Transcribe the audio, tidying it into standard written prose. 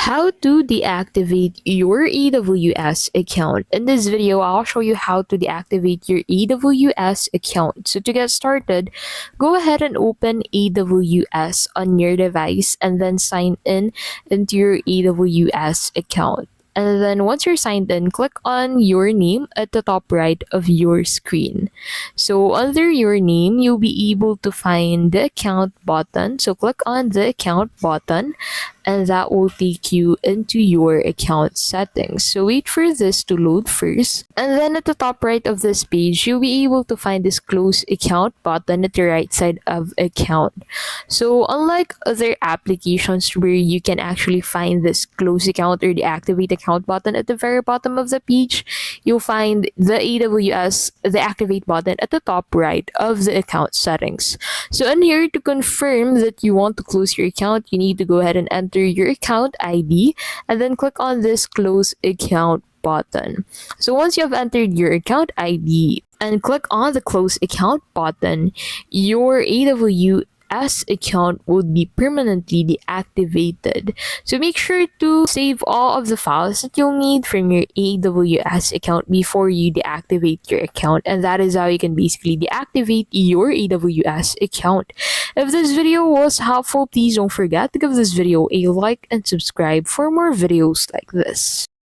How to deactivate your AWS account. In this video, I'll show you how to deactivate your AWS account. So to get started, go ahead and open AWS on your device and then sign in into your AWS account. And then once you're signed in, click on your name at the top right of your screen. So under your name, you'll be able to find the account button. So click on the account button and that will take you into your account settings. So wait for this to load first. And then at the top right of this page, you'll be able to find this close account button at the right side of account. So unlike other applications where you can actually find this close account or the activate account button at the very bottom of the page, you'll find the the activate button at the top right of the account settings. So in here, to confirm that you want to close your account, you need to go ahead and enter your account ID and then click on this close account button. So once you have entered your account ID and click on the close account button, your AWS account would be permanently deactivated. So make sure to save all of the files that you'll need from your AWS account before you deactivate your account, and that is how you can basically deactivate your AWS account. If this video was helpful, please don't forget to give this video a like and subscribe for more videos like this.